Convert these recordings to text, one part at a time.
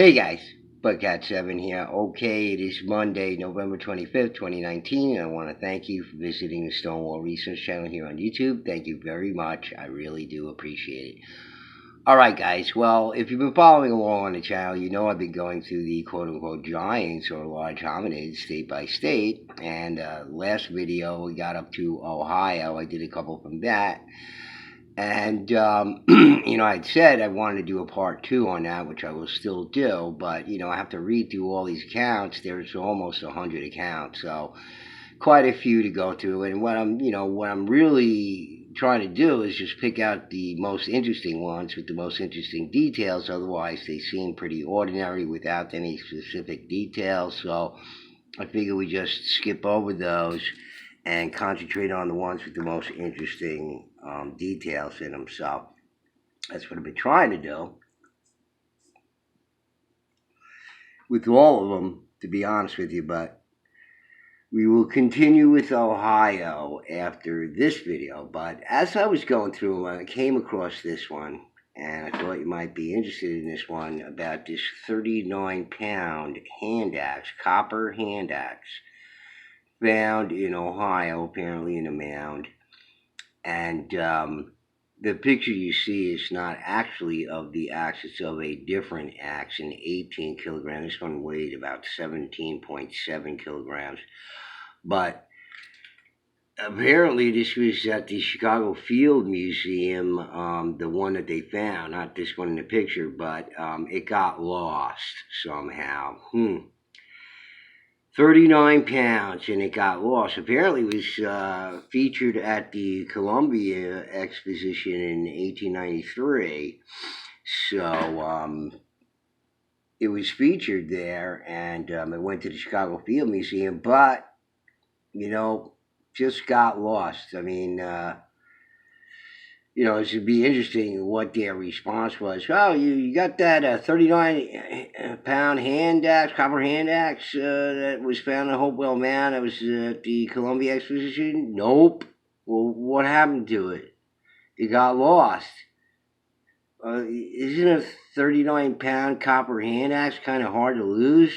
Hey guys, Bugcat7 here. Okay, it is Monday, November 25th, 2019, and I want to thank you for visiting the Stonewall Research channel here on YouTube. Thank you very much. I really do appreciate it. Alright guys, well, if you've been following along on the channel, you know I've been going through the quote-unquote giants or large hominids state by state, and last video we got up to Ohio. I did a couple from that. And, I'd said I wanted to do a part 2 on that, which I will still do, but, I have to read through all these accounts. There's almost 100 accounts, so quite a few to go through. And what I'm really trying to do is just pick out the most interesting ones with the most interesting details. Otherwise, they seem pretty ordinary without any specific details. So I figure we just skip over those and concentrate on the ones with the most interesting details in them. So that's what I've been trying to do with all of them, to be honest with you. But we will continue with Ohio after this video. But as I was going through them, I came across this one, and I thought you might be interested in this one about this 39-pound hand axe, copper hand axe, found in Ohio, apparently in a mound. And the picture you see is not actually of the axe, it's of a different axe, an 18 kilogram. This one weighed about 17.7 kilograms. But apparently this was at the Chicago Field Museum, the one that they found, not this one in the picture, but it got lost somehow. 39 pounds, and it got lost. Apparently it was featured at the Columbia Exposition in 1893. So it was featured there, and it went to the Chicago Field Museum, but, just got lost. I mean, it should be interesting what their response was. Oh, you got that 39-pound hand axe, copper hand axe that was found in Hopewell, man. That was at the Columbia Exposition? Nope. Well, what happened to it? It got lost. Isn't a 39-pound copper hand axe kind of hard to lose?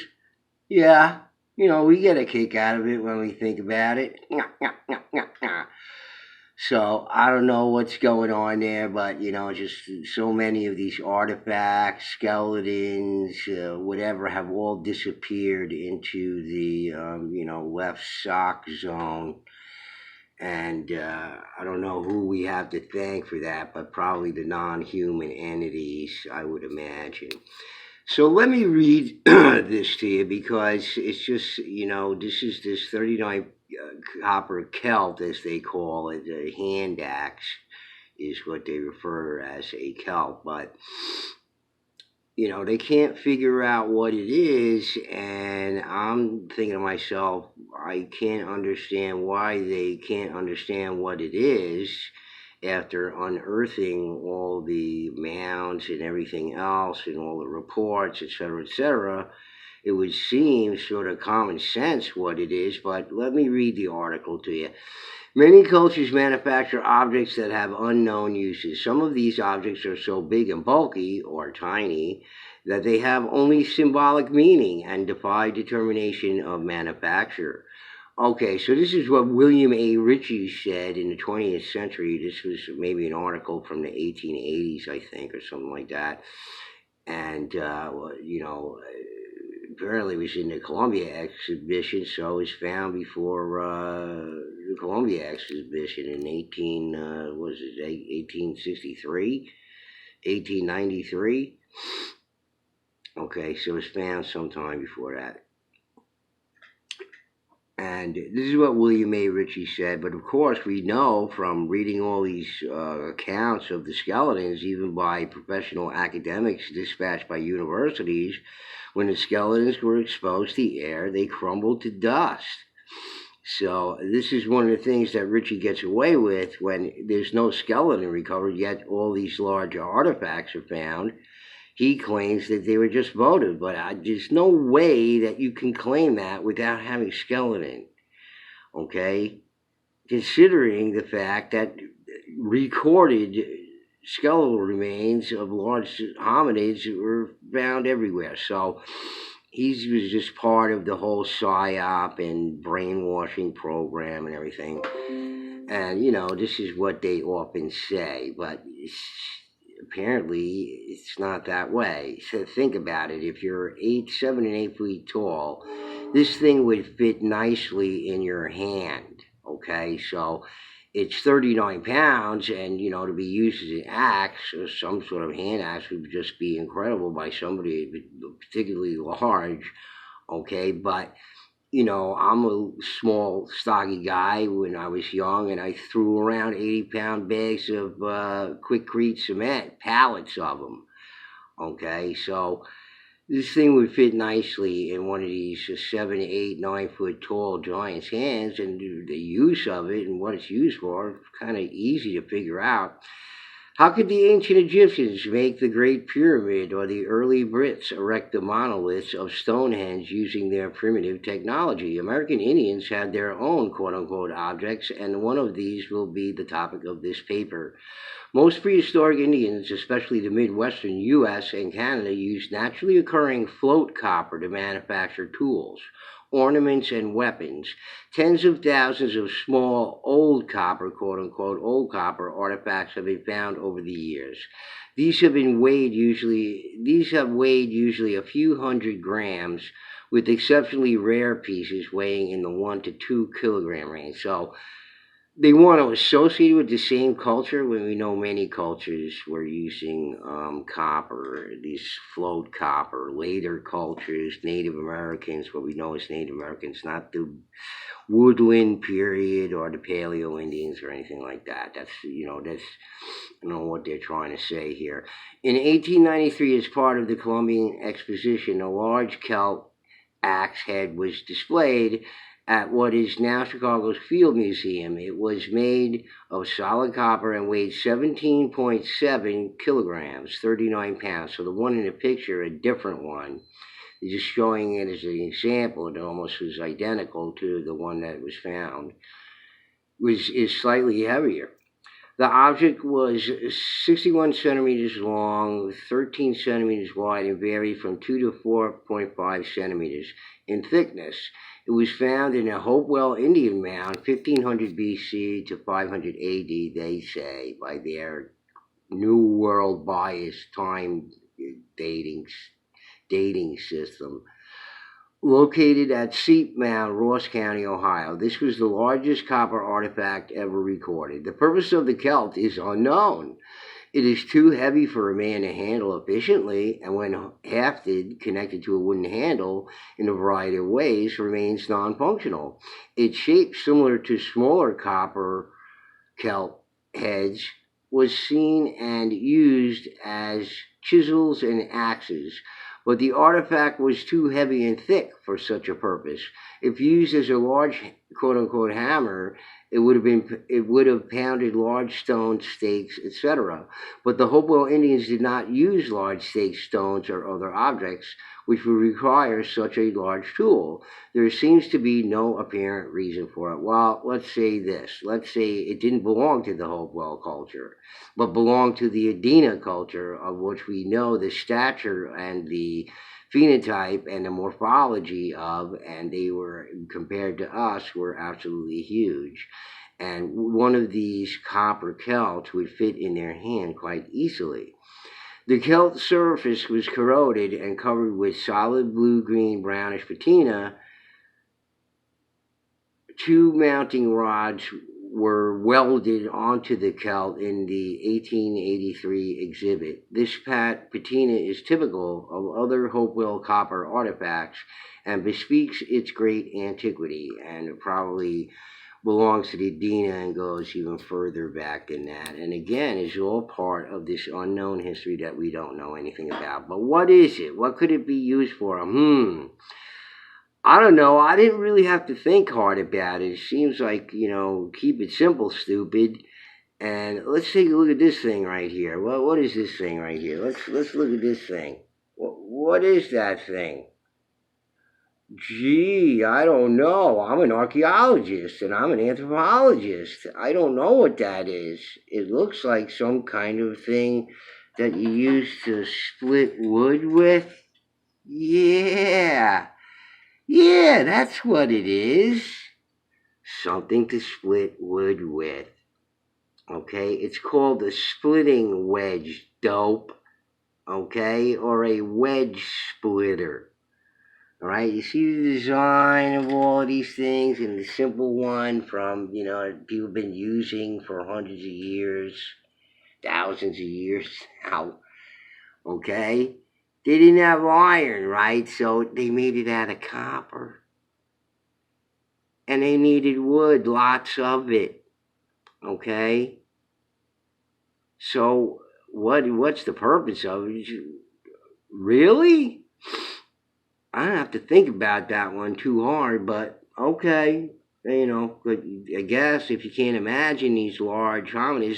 Yeah. We get a kick out of it when we think about it. So I don't know what's going on there, but, just so many of these artifacts, skeletons, whatever, have all disappeared into the, left sock zone. And I don't know who we have to thank for that, but probably the non-human entities, I would imagine. So let me read this to you, because it's just, this is this 39 copper Celt, as they call it. A hand axe is what they refer as a Celt. But, they can't figure out what it is, and I'm thinking to myself, I can't understand why they can't understand what it is. After unearthing all the mounds and everything else and all the reports, etc., it would seem sort of common sense what it is, but let me read the article to you. Many cultures manufacture objects that have unknown uses. Some of these objects are so big and bulky, or tiny, that they have only symbolic meaning and defy determination of manufacture. Okay, so this is what William A. Ritchie said in the 20th century. This was maybe an article from the 1880s, I think, or something like that. And, apparently it was in the Columbia Exhibition, so it was found before the Columbia Exhibition in 1863? 1893? Okay, so it was found sometime before that. And this is what William A. Ritchie said, but of course we know from reading all these accounts of the skeletons, even by professional academics dispatched by universities, when the skeletons were exposed to the air, they crumbled to dust. So this is one of the things that Ritchie gets away with when there's no skeleton recovered, yet all these large artifacts are found. He claims that they were just votive, but there's no way that you can claim that without having skeleton, okay? Considering the fact that recorded skeletal remains of large hominids were found everywhere. So he was just part of the whole psyop and brainwashing program and everything. And this is what they often say, but apparently it's not that way. So think about it. If you're 7 and 8 feet tall, this thing would fit nicely in your hand. Okay, so it's 39 pounds, and to be used as an axe or some sort of hand axe would just be incredible by somebody particularly large. Okay, but I'm a small, stocky guy when I was young, and I threw around 80-pound bags of quickcrete cement, pallets of them. Okay, so this thing would fit nicely in one of these 7, 8, 9 foot tall giants' hands, and the use of it and what it's used for is kind of easy to figure out. How could the ancient Egyptians make the Great Pyramid or the early Brits erect the monoliths of Stonehenge using their primitive technology? American Indians had their own quote unquote objects, and one of these will be the topic of this paper. Most prehistoric Indians, especially the Midwestern U.S. and Canada, used naturally occurring float copper to manufacture tools, ornaments, and weapons. Tens of thousands of small old copper, quote unquote, old copper artifacts have been found over the years. These have weighed usually a few hundred grams, with exceptionally rare pieces weighing in the 1 to 2 kilogram range. So they want to associate with the same culture when we know many cultures were using copper, these float copper. Later cultures, Native Americans, what we know as Native Americans, not the woodland period or the Paleo Indians or anything like that. That's what they're trying to say here. In 1893, as part of the Columbian Exposition, a large Celt axe head was displayed at what is now Chicago's Field Museum. It was made of solid copper and weighed 17.7 kilograms, 39 pounds. So the one in the picture, a different one, just showing it as an example, it almost was identical to the one that was found, is slightly heavier. The object was 61 centimeters long, 13 centimeters wide, and varied from 2 to 4.5 centimeters in thickness. It was found in a Hopewell Indian mound, 1500 BC to 500 AD, they say, by their New World bias time dating system. Located at Seep Mound, Ross County, Ohio. This was the largest copper artifact ever recorded. The purpose of the Celt is unknown. It is too heavy for a man to handle efficiently, and when hafted, connected to a wooden handle in a variety of ways, remains non-functional. Its shape, similar to smaller copper Celt heads, was seen and used as chisels and axes, but the artifact was too heavy and thick for such a purpose. If used as a large quote-unquote hammer, it would have pounded large stones, stakes, etc. But the Hopewell Indians did not use large stakes, stones, or other objects which would require such a large tool. There seems to be no apparent reason for it. Well, let's say this. Let's say it didn't belong to the Hopewell culture, but belonged to the Adena culture, of which we know the stature and the phenotype and the morphology of, and they were, compared to us, were absolutely huge. And one of these copper Celts would fit in their hand quite easily. The Celt surface was corroded and covered with solid blue-green brownish patina. Two mounting rods were welded onto the Celt in the 1883 exhibit. This patina is typical of other Hopewell copper artifacts and bespeaks its great antiquity, and it probably belongs to the Adena and goes even further back than that. And again, is all part of this unknown history that we don't know anything about. But what is it? What could it be used for? I don't know. I didn't really have to think hard about it. It seems like, keep it simple, stupid. And let's take a look at this thing right here. Well, what is this thing right here? Let's look at this thing. What is that thing? Gee, I don't know. I'm an archaeologist and I'm an anthropologist. I don't know what that is. It looks like some kind of thing that you use to split wood with. Yeah. Yeah, that's what it is. Something to split wood with. Okay? It's called a splitting wedge, dope. Okay? Or a wedge splitter. All right, you see the design of all of these things, and the simple one from, people have been using for hundreds of years, thousands of years now. Okay, they didn't have iron, right? So they made it out of copper, and they needed wood, lots of it. Okay, so what's the purpose of it? Really? I don't have to think about that one too hard, but okay. But I guess if you can't imagine these large hominids,